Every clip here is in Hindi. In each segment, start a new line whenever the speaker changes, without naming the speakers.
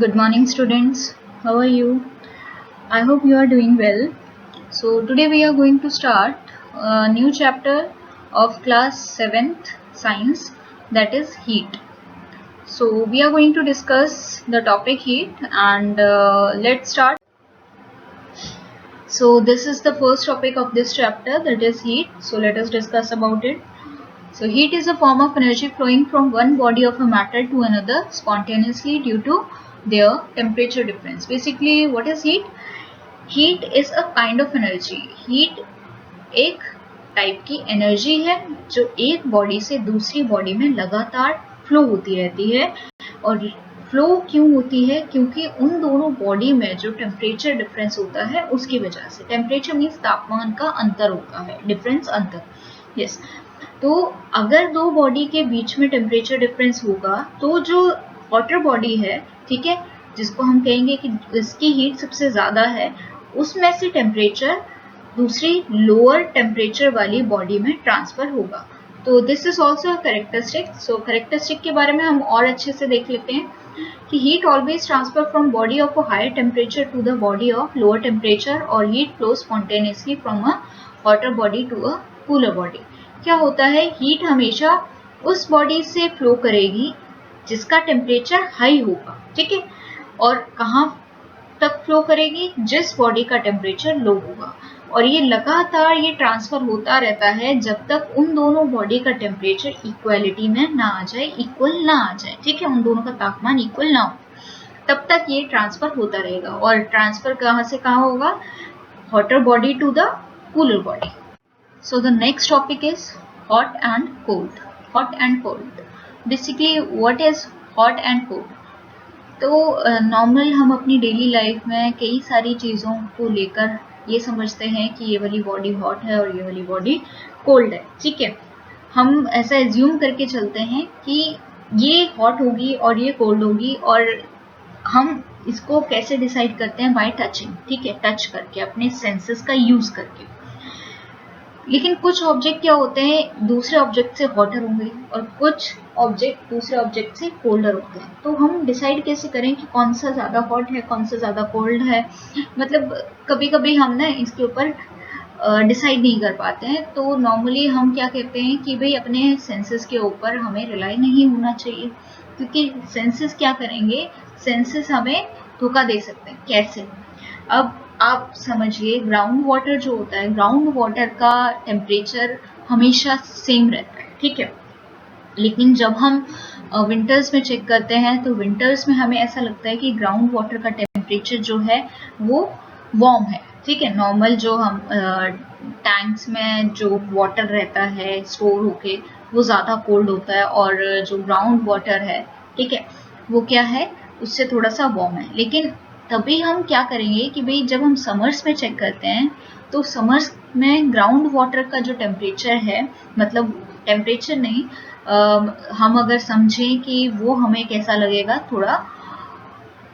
Good morning, students. How are you? I hope you are doing well. So, today we are going to start a new chapter of class 7th science, that is heat. So, we are going to discuss the topic heat and let's start. So, this is the first topic of this chapter, that is heat. So, let us discuss about it. So, heat is a form of energy flowing from one body of a matter to another spontaneously due to their temperature difference. Basically, what is heat? Heat is a kind of energy. Heat एक टाइप की एनर्जी है जो एक बॉडी से दूसरी बॉडी में लगातार फ्लो होती रहती है. और फ्लो क्यों होती है? क्योंकि उन दोनों बॉडी में जो टेम्परेचर डिफरेंस होता है उसकी वजह से. टेम्परेचर मीन्स तापमान का अंतर होता है, डिफरेंस अंतर. यस. तो अगर दो बॉडी के बीच में टेम्परेचर डिफरेंस होगा तो जो वाटर बॉडी है, ठीक है, जिसको हम कहेंगे कि इसकी हीट सबसे ज़्यादा है, उसमें से टेम्परेचर दूसरी लोअर टेम्परेचर वाली बॉडी में ट्रांसफर होगा. तो this is also characteristic. So characteristic के बारे में हम और अच्छे से देख लेते हैं कि heat always transfer from body of a higher temperature to the body of lower temperature और heat flow spontaneously from a hotter body to a cooler body. क्या होता है? हीट हमेशा उस बॉडी से फ्लो करेगी जिसका टेम्परेचर हाई होगा, ठीक है, और कहाँ तक फ्लो करेगी? जिस बॉडी का टेम्परेचर लो होगा. और ये लगातार ये ट्रांसफर होता रहता है जब तक उन दोनों बॉडी का टेम्परेचर इक्वलिटी में ना आ जाए, इक्वल ना आ जाए, ठीक है, उन दोनों का तापमान इक्वल ना हो, तब तक ये ट्रांसफर होता रहेगा. और ट्रांसफर कहाँ से कहाँ होगा? Hotter body to the cooler body. So the next topic is hot and cold. Hot and cold. Basically, what is hot and cold? तो नॉर्मल हम अपनी डेली लाइफ में कई सारी चीज़ों को लेकर ये समझते हैं कि ये वाली बॉडी हॉट है और ये वाली बॉडी कोल्ड है, ठीक है. हम ऐसा एज्यूम करके चलते हैं कि ये हॉट होगी और ये कोल्ड होगी, और हम इसको कैसे डिसाइड करते हैं? बाय टचिंग, ठीक है, टच करके, अपने सेंसेस का यूज करके. लेकिन कुछ ऑब्जेक्ट क्या होते हैं, दूसरे ऑब्जेक्ट से हॉटर होंगे और कुछ ऑब्जेक्ट दूसरे ऑब्जेक्ट से कोल्डर होते हैं. तो हम डिसाइड कैसे करें कि कौन सा ज़्यादा हॉट है, कौन सा ज़्यादा कोल्ड है? मतलब कभी कभी हम ना इसके ऊपर डिसाइड नहीं कर पाते हैं. तो नॉर्मली हम क्या कहते हैं कि भाई अपने सेंसेस के ऊपर हमें रिलाई नहीं होना चाहिए, क्योंकि सेंसेस क्या करेंगे? सेंसेस हमें धोखा दे सकते हैं. कैसे? अब आप समझिए, ग्राउंड वाटर जो होता है, ग्राउंड वाटर का टेम्परेचर हमेशा सेम रहता है, ठीक है. लेकिन जब हम विंटर्स में चेक करते हैं तो विंटर्स में हमें ऐसा लगता है कि ग्राउंड वाटर का टेम्परेचर जो है वो वार्म है, ठीक है. नॉर्मल जो हम टैंक्स में जो वाटर रहता है स्टोर होके, वो ज़्यादा कोल्ड होता है, और जो ग्राउंड वाटर है, ठीक है, वो क्या है? उससे थोड़ा सा वार्म है. लेकिन तभी हम क्या करेंगे कि भाई जब हम समर्स में चेक करते हैं तो समर्स में ग्राउंड वाटर का जो टेम्परेचर है, मतलब टेम्परेचर नहीं, हम अगर समझें कि वो हमें कैसा लगेगा, थोड़ा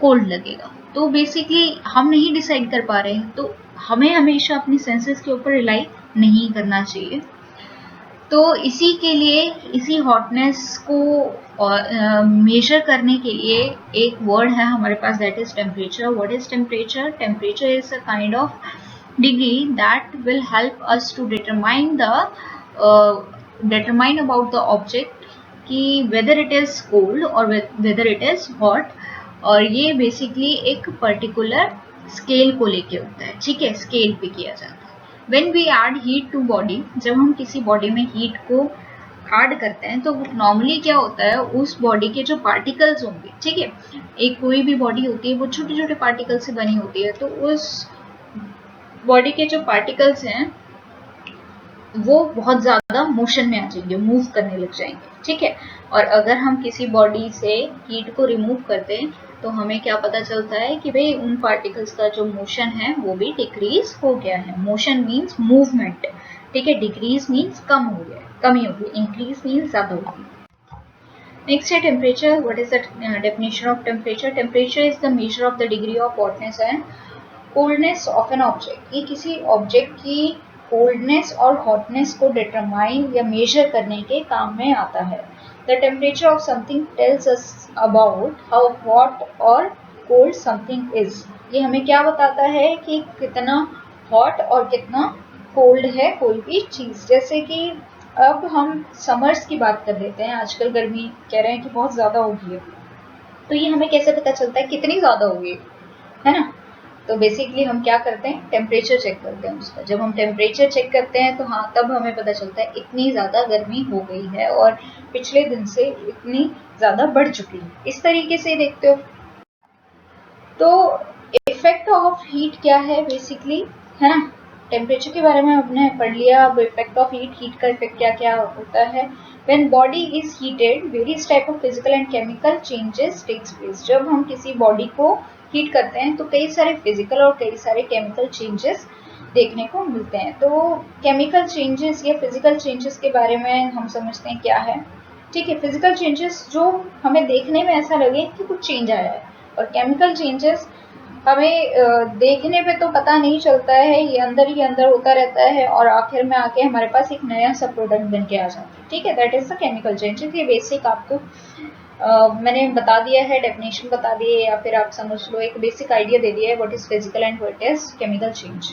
कोल्ड लगेगा. तो बेसिकली हम नहीं डिसाइड कर पा रहे हैं, तो हमें हमेशा अपनी सेंसेस के ऊपर रिलाई नहीं करना चाहिए. तो इसी के लिए, इसी हॉटनेस को मेजर करने के लिए एक वर्ड है हमारे पास, that is temperature. What is temperature? Temperature is a kind of degree that will help us to determine about the object कि whether it is cold और whether it is hot. और ये बेसिकली एक पर्टिकुलर स्केल को लेके होता है, ठीक है, स्केल पे किया जाता है. When we add heat to body, जब हम किसी बॉडी में हीट को ऐड करते हैं तो नॉर्मली क्या होता है, उस बॉडी के जो पार्टिकल्स होंगे, ठीक है, एक कोई भी बॉडी होती है वो छोटे छोटे पार्टिकल से बनी होती है, तो उस बॉडी के जो पार्टिकल्स हैं वो बहुत ज़्यादा मोशन में आ जाएंगे, मूव करने लग जाएंगे, ठीक है. और अगर हम किसी बॉडी से हीट को रिमूव कर दें तो हमें क्या पता चलता है कि भाई उन पार्टिकल्स का जो मोशन है वो भी डिक्रीज हो गया है. मोशन मीन्स मूवमेंट, ठीक है. डिक्रीज मीन्स कम हो गया, कमी होगी. इंक्रीज मीन्स ज़्यादा होगी. Next है temperature. What is the definition of temperature? Temperature is the measure of the degree of hotness and coldness of an object. ये किसी ऑब्जेक्ट की कोल्डनेस और हॉटनेस को डिटरमाइन या मेजर करने के काम में आता है. The temperature of something tells us about how hot or cold something is. ये हमें क्या बताता है कि कितना हॉट और कितना कोल्ड है कोई भी चीज़। जैसे कि अब हम समर्स की बात कर लेते हैं। आजकल गर्मी कह रहे हैं कि बहुत ज़्यादा होगी है, तो ये हमें कैसे पता चलता है कितनी ज़्यादा होगी, है ना? तो बेसिकली हम क्या करते हैं, टेम्परेचर चेक करते हैं उसका। जब हम टेम्परेचर चेक करते हैं तो हाँ, तब हमें पता चलता है इतनी ज़्यादा गर्मी हो गई है और पिछले दिन से इतनी ज़्यादा बढ़ चुकी है। इस तरीके से देखते हो। तो इफेक्ट ऑफ हीट क्या है बेसिकली, है ना? टेम्परेचर के बारे में हमने पढ़ लिया। अब इफेक्ट ऑफ हीट का इफेक्ट क्या क्या होता है। When body is heated, various type of physical and chemical changes takes place. जब हम किसी बॉडी को हीट करते हैं तो कई सारे फिजिकल और कई सारे केमिकल चेंजेस देखने को मिलते हैं। तो केमिकल चेंजेस या फिजिकल चेंजेस के बारे में हम समझते हैं क्या है। ठीक है, फिजिकल चेंजेस जो हमें देखने में ऐसा लगे कि कुछ चेंज आया है, और केमिकल चेंजेस हमें देखने पे तो पता नहीं चलता है, ये अंदर ही अंदर होता रहता है और आखिर में आके हमारे पास एक नया सा प्रोडक्ट बन के आ जाता है। ठीक है, that is the chemical changes. ये बेसिक आपको मैंने बता दिया है, डेफिनेशन बता दी है, या फिर आप समझ लो एक बेसिक आइडिया दे दिया है what is physical and what is chemical change.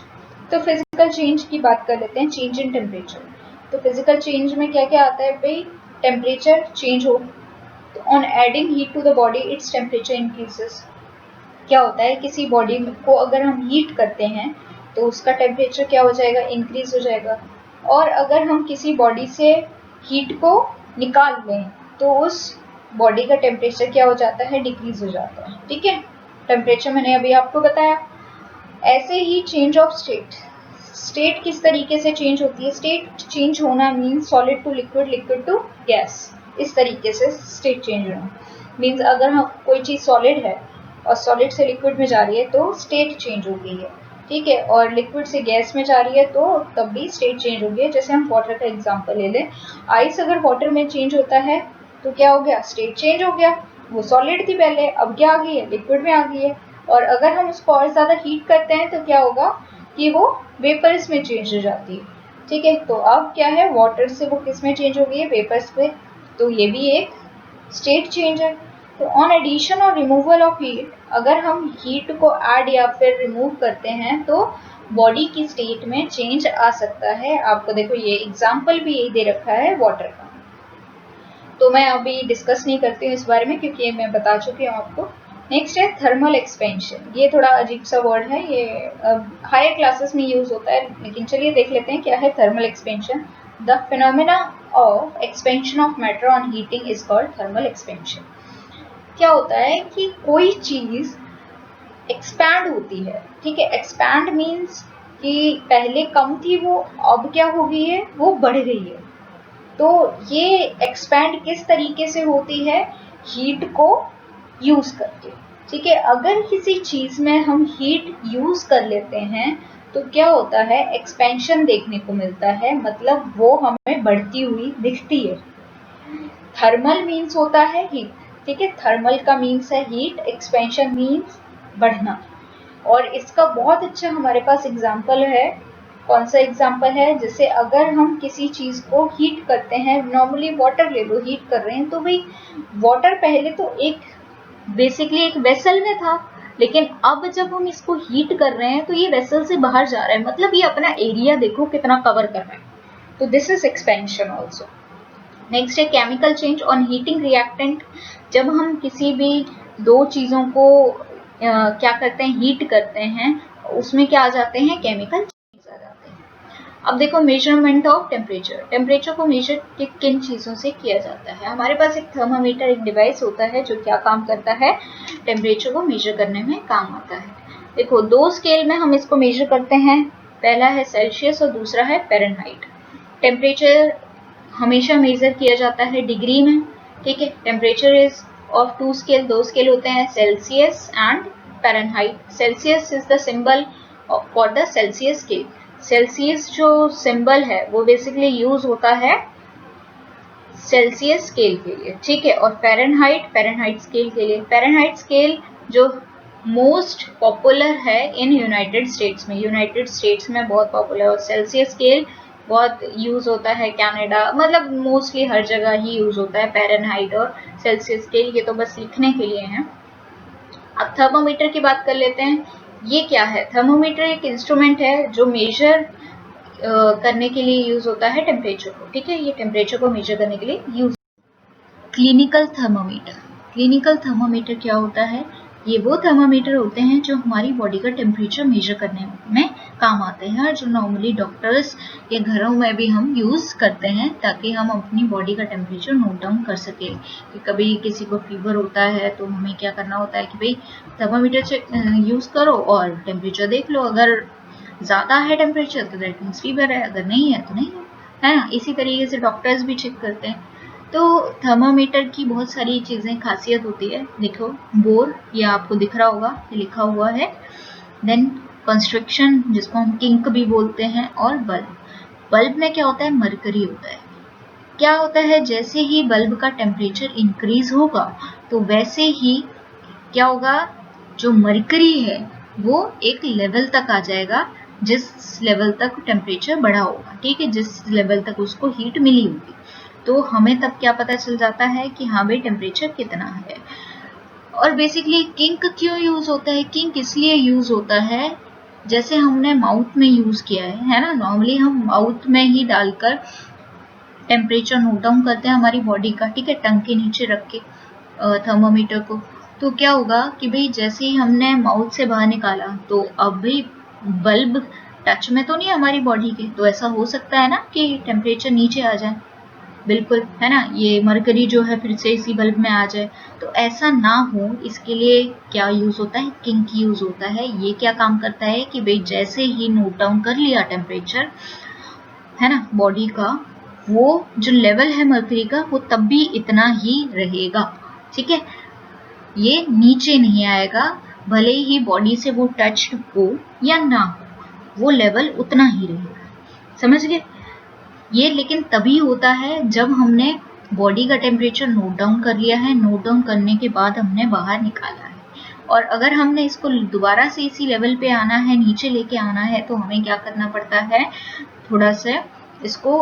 तो फिजिकल चेंज की बात कर लेते हैं, चेंज इन टेम्परेचर। तो फिजिकल चेंज में क्या क्या आता है भाई, टेम्परेचर चेंज हो, तो on adding heat to the body its temperature increases. क्या होता है, किसी बॉडी को अगर हम हीट करते हैं तो उसका टेम्परेचर क्या हो जाएगा, इंक्रीज हो जाएगा। और अगर हम किसी बॉडी से हीट को निकाल लें तो उस बॉडी का टेम्परेचर क्या हो जाता है, डिक्रीज हो जाता है। ठीक है, टेम्परेचर मैंने अभी आपको बताया। ऐसे ही चेंज ऑफ स्टेट, स्टेट किस तरीके से चेंज होती है। स्टेट चेंज होना means solid to liquid, liquid to gas. इस तरीके से स्टेट चेंज होना मीन्स अगर हम कोई चीज़ सॉलिड है और सॉलिड से लिक्विड में जा रही है तो स्टेट चेंज हो गई है। ठीक है, और लिक्विड से गैस में जा रही है तो तब भी स्टेट चेंज हो गई है। जैसे हम वाटर का एग्जांपल ले लें, आइस अगर वाटर में चेंज होता है तो क्या हो गया, स्टेट चेंज हो गया। वो सॉलिड थी पहले, अब क्या आ गई है, लिक्विड में आ गई है। और अगर हम उसको और ज़्यादा हीट करते हैं तो क्या होगा कि वो वेपर्स में चेंज हो जाती है। ठीक है, तो अब क्या है, वाटर से वो किस में चेंज हो गई है, वेपर्स पे। तो ये भी एक स्टेट चेंज है। तो ऑन एडिशन और रिमूवल ऑफ हीट, अगर हम हीट को ऐड या फिर रिमूव करते हैं तो बॉडी की स्टेट में चेंज आ सकता है। आपको देखो ये एग्जांपल भी यही दे रखा है वाटर का, तो मैं अभी डिस्कस नहीं करती हूँ इस बारे में क्योंकि मैं बता चुकी हूँ आपको। नेक्स्ट है थर्मल एक्सपेंशन। ये थोड़ा अजीब सा वर्ड है, ये हायर क्लासेस में यूज होता है, लेकिन चलिए देख लेते हैं क्या है thermal expansion. The phenomena of expansion of matter on heating is called thermal expansion. क्या होता है कि कोई चीज एक्सपैंड होती है। ठीक है, एक्सपैंड मीन्स कि पहले कम थी वो अब क्या हो गई है, वो बढ़ गई है। तो ये एक्सपैंड किस तरीके से होती है, हीट को यूज करके। ठीक है, अगर किसी चीज में हम हीट यूज कर लेते हैं तो क्या होता है, एक्सपेंशन देखने को मिलता है, मतलब वो हमें बढ़ती हुई दिखती है। थर्मल मीन्स होता है हीट। ठीक है, थर्मल का मीन्स है हीट, एक्सपेंशन मीन्स बढ़ना। और इसका बहुत अच्छा हमारे पास एग्जाम्पल है। कौन सा एग्जाम्पल है, जैसे अगर हम किसी चीज को हीट करते हैं, नॉर्मली वाटर ले लो, हीट कर रहे हैं तो भाई वाटर पहले तो एक बेसिकली एक वेसल में था, लेकिन अब जब हम इसको हीट कर रहे हैं तो ये वेसल से बाहर जा रहा है, मतलब ये अपना एरिया देखो कितना कवर कर रहा है। तो this is expansion also. Next है chemical change on heating reactant. जब हम किसी भी दो चीज़ों को क्या करते हैं, हीट करते हैं, उसमें क्या आ जाते हैं, केमिकल चेंज आ जाते हैं। अब देखो मेजरमेंट ऑफ टेम्परेचर। टेम्परेचर को मेजर किन चीज़ों से किया जाता है। हमारे पास एक थर्मामीटर, एक डिवाइस होता है जो क्या काम करता है, टेम्परेचर को मेजर करने में काम आता है। देखो दो स्केल में हम इसको मेजर करते हैं, पहला है सेल्सियस और दूसरा है फ़ारेनहाइट। टेम्परेचर हमेशा मेजर किया जाता है डिग्री में। ठीक है, temperature is of two scale, दो स्केल होते हैं, Celsius and Fahrenheit. Celsius is the symbol for the Celsius scale. Celsius जो सिंबल है वो बेसिकली यूज होता है सेल्सियस स्केल के लिए। ठीक है, और फ़ारेनहाइट स्केल के लिए। फ़ारेनहाइट स्केल जो मोस्ट पॉपुलर है इन यूनाइटेड स्टेट्स में, यूनाइटेड स्टेट्स में बहुत पॉपुलर, और सेल्सियस स्केल बहुत यूज होता है कनाडा, मतलब मोस्टली हर जगह ही यूज होता है फ़ारेनहाइट और सेल्सियस स्केल। ये तो बस लिखने के लिए हैं। अब थर्मोमीटर की बात कर लेते हैं। ये क्या है? थर्मोमीटर एक इंस्ट्रूमेंट है जो मेजर करने के लिए यूज होता है टेम्परेचर को, ठीक है, ये टेम्परेचर को मेजर करने के लिए use. Clinical thermometer, clinical thermometer क्या होता है? ये वो थर्मोमीटर होते हैं जो हमारी बॉडी का टेम्परेचर मेजर करने में काम आते हैं और जो नॉर्मली डॉक्टर्स के घरों में भी हम यूज़ करते हैं ताकि हम अपनी बॉडी का टेम्परेचर नोट डाउन कर सके। कि कभी किसी को फीवर होता है तो हमें क्या करना होता है कि भाई थर्मोमीटर चेक यूज़ करो और टेम्परेचर देख लो, अगर ज़्यादा है टेम्परेचर तो दैट मीन्स फीवर है, अगर नहीं है तो नहीं है ना। इसी तरीके से डॉक्टर्स भी चेक करते हैं। तो थर्मामीटर की बहुत सारी चीज़ें खासियत होती है। देखो बोर, ये आपको दिख रहा होगा, ये लिखा हुआ है। देन कंस्ट्रक्शन जिसको हम किंक भी बोलते हैं, और बल्ब। बल्ब में क्या होता है? मरकरी होता है। क्या होता है? जैसे ही बल्ब का टेम्परेचर इंक्रीज होगा तो वैसे ही क्या होगा, जो मरकरी है वो एक लेवल तक आ जाएगा जिस लेवल तक टेम्परेचर बढ़ा होगा, ठीक है, जिस लेवल तक उसको हीट मिली होगी। तो हमें तब क्या पता चल जाता है कि हाँ भाई टेम्परेचर कितना है। और बेसिकली किंक क्यों यूज होता है? किंक इसलिए यूज होता है, जैसे हमने माउथ में यूज किया है ना, नॉर्मली हम माउथ में ही डालकर टेम्परेचर नोट डाउन करते हैं हमारी बॉडी का, ठीक है, टंग के नीचे रख के थर्मोमीटर को। तो क्या होगा कि भाई जैसे ही हमने माउथ से बाहर निकाला तो अब भी बल्ब टच में तो नहीं हमारी बॉडी के, तो ऐसा हो सकता है ना कि टेम्परेचर नीचे आ जाए, बिल्कुल, है ना, ये मरकरी जो है फिर से इसी बल्ब में आ जाए। तो ऐसा ना हो इसके लिए क्या यूज होता है? किंक यूज होता है। ये क्या काम करता है कि भाई जैसे ही नोट डाउन कर लिया टेम्परेचर, है ना, बॉडी का, वो जो लेवल है मरकरी का वो तब भी इतना ही रहेगा, ठीक है, ये नीचे नहीं आएगा, भले ही बॉडी से वो टच हो या ना हो, वो लेवल उतना ही रहेगा। समझ गए? ये लेकिन तभी होता है जब हमने बॉडी का टेम्परेचर नोट डाउन कर लिया है, नोट डाउन करने के बाद हमने बाहर निकाला है। और अगर हमने इसको दोबारा से इसी लेवल पे आना है, नीचे लेके आना है, तो हमें क्या करना पड़ता है? थोड़ा सा इसको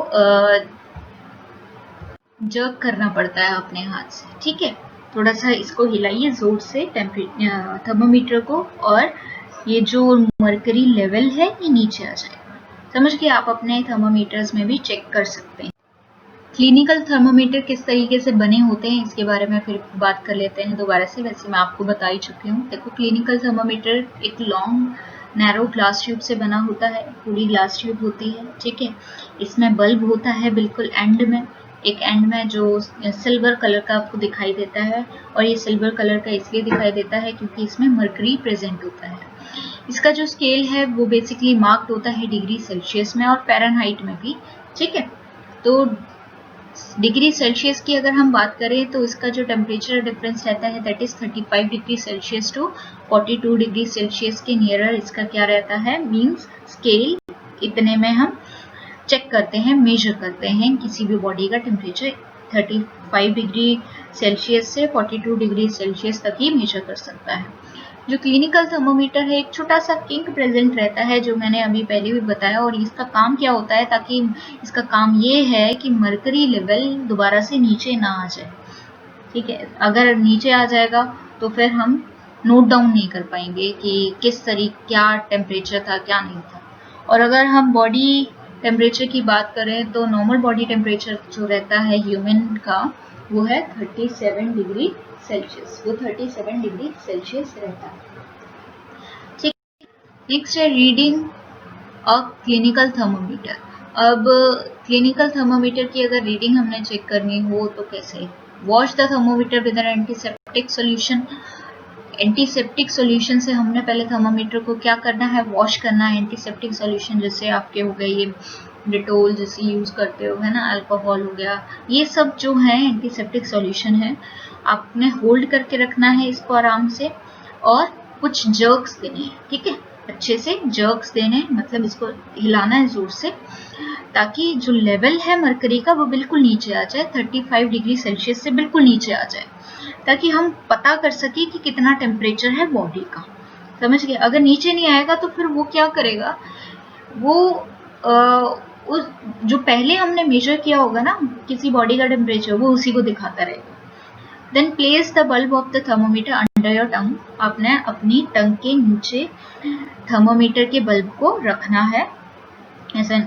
जर्क करना पड़ता है अपने हाथ से, ठीक है, थोड़ा सा इसको हिलाइए जोर से थर्मोमीटर को, और ये जो मरकरी लेवल है ये नीचे आ जाएगा। समझ के आप अपने थर्मोमीटर्स में भी चेक कर सकते हैं। क्लिनिकल थर्मोमीटर किस तरीके से बने होते हैं इसके बारे में फिर बात कर लेते हैं दोबारा से। वैसे मैं आपको बता ही चुकी हूँ। देखो क्लिनिकल थर्मोमीटर एक लॉन्ग नैरो ग्लास ट्यूब से बना होता है, पूरी ग्लास ट्यूब होती है, ठीक है। इसमें बल्ब होता है बिल्कुल एंड में, एक एंड में जो सिल्वर कलर का आपको दिखाई देता है, और ये सिल्वर कलर का इसलिए दिखाई देता है क्योंकि इसमें मरकरी प्रेजेंट होता है। इसका जो स्केल है वो बेसिकली मार्क्ड होता है डिग्री सेल्सियस में और फ़ारेनहाइट में भी, ठीक है। तो डिग्री सेल्सियस की अगर हम बात करें तो इसका जो टेम्परेचर डिफरेंस रहता है that is 35 degree Celsius to 42 degree Celsius के नियरर इसका क्या रहता है, मीन्स स्केल इतने में हम चेक करते हैं, मेजर करते हैं किसी भी बॉडी का टेम्परेचर 35 डिग्री सेल्सियस से 42 डिग्री सेल्सियस तक ही मेजर कर सकता है। जो क्लिनिकल थर्मोमीटर है एक छोटा सा किंक प्रेजेंट रहता है जो मैंने अभी पहले भी बताया, और इसका काम क्या होता है, ताकि इसका काम ये है कि मरकरी लेवल दोबारा से नीचे ना आ जाए, ठीक है। अगर नीचे आ जाएगा तो फिर हम नोट डाउन नहीं कर पाएंगे कि किस तरीके क्या टेम्परेचर था क्या नहीं था। और अगर हम बॉडी टेम्परेचर की बात करें तो नॉर्मल बॉडी टेम्परेचर जो रहता है ह्यूमन का वो है 37 डिग्री सेल्सियस, वो 37 डिग्री सेल्सियस रहता है, ठीक। नेक्स्ट है रीडिंग अ क्लिनिकल थर्मोमीटर। अब क्लिनिकल थर्मोमीटर की अगर रीडिंग हमने चेक करनी हो तो कैसे? Wash the thermometer with N antiseptic solution. Antiseptic solution से हमने पहले थर्मोमीटर को क्या करना है, वॉश करना है। एंटीसेप्टिक सॉल्यूशन जैसे आपके हो गए ये डिटोल जैसे यूज़ करते हो, है ना, अल्कोहल हो गया, ये सब जो है एंटीसेप्टिक सॉल्यूशन है। आपने होल्ड करके रखना है इसको आराम से, और कुछ जर्क्स देने हैं, ठीक है, अच्छे से जर्क्स देने, मतलब इसको हिलाना है जोर से, ताकि जो लेवल है मरकरी का वो बिल्कुल नीचे आ जाए, 35 डिग्री सेल्सियस से बिल्कुल नीचे आ जाए, ताकि हम पता कर सके कि कितना टेम्परेचर है बॉडी का। समझ गए? अगर नीचे नहीं आएगा तो फिर वो क्या करेगा, वो उस जो पहले हमने मेजर किया होगा ना किसी बॉडी का टेम्परेचर, वो उसी को दिखाता रहेगा। Then place the bulb of the thermometer under your tongue, आपने अपनी टंग के नीचे थर्मोमीटर के बल्ब को रखना है ऐसा,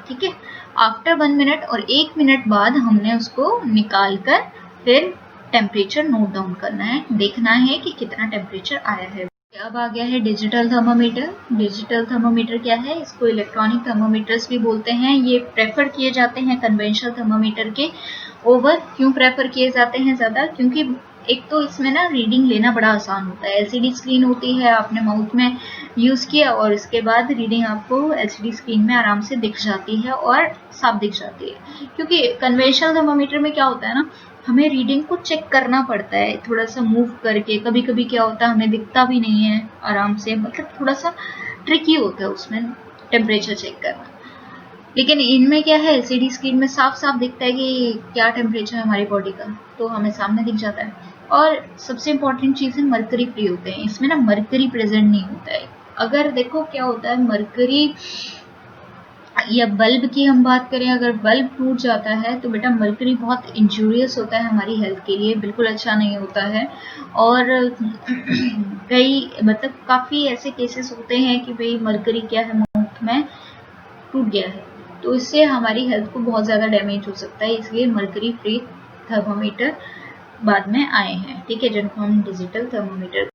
ठीक है। आफ्टर 1 मिनट और 1 मिनट बाद हमने उसको निकाल कर फिर टेम्परेचर नोट डाउन करना है, देखना है कि कितना टेम्परेचर आया है। अब आ गया है डिजिटल थर्मोमीटर। डिजिटल थर्मोमीटर क्या है? इसको इलेक्ट्रॉनिक थर्मोमीटर्स भी बोलते हैं। ये प्रेफर किए जाते हैं कन्वेंशनल थर्मोमीटर के ओवर। क्यों प्रेफर किए जाते हैं ज़्यादा? क्योंकि एक तो इसमें ना रीडिंग लेना बड़ा आसान होता है। एलसीडी स्क्रीन होती है, आपने माउथ में यूज़ किया और इसके बाद रीडिंग आपको एलसीडी स्क्रीन में आराम से दिख जाती है और साफ दिख जाती है। क्योंकि कन्वेंशनल थर्मोमीटर में क्या होता है ना, हमें रीडिंग को चेक करना पड़ता है थोड़ा सा मूव करके। कभी कभी क्या होता है हमें दिखता भी नहीं है आराम से, मतलब थोड़ा सा ट्रिकी होता है उसमें टेम्परेचर चेक करना। लेकिन इनमें क्या है, एलसीडी स्क्रीन में साफ साफ दिखता है कि क्या टेम्परेचर है हमारी बॉडी का, तो हमें सामने दिख जाता है। और सबसे इम्पॉर्टेंट चीज़ है मरकरी फ्री होते हैं इसमें ना, मरकरी प्रेजेंट नहीं होता है। अगर देखो क्या होता है, मरकरी या बल्ब की हम बात करें, अगर बल्ब टूट जाता है तो बेटा मरकरी बहुत इंजूरियस होता है हमारी हेल्थ के लिए, बिल्कुल अच्छा नहीं होता है। और कई मतलब काफ़ी ऐसे केसेस होते हैं कि भाई मरकरी क्या है, माउथ में टूट गया है, तो इससे हमारी हेल्थ को बहुत ज़्यादा डैमेज हो सकता है। इसलिए मरकरी फ्री थर्मोमीटर बाद में आए हैं, ठीक है, जिनको हम डिजिटल थर्मोमीटर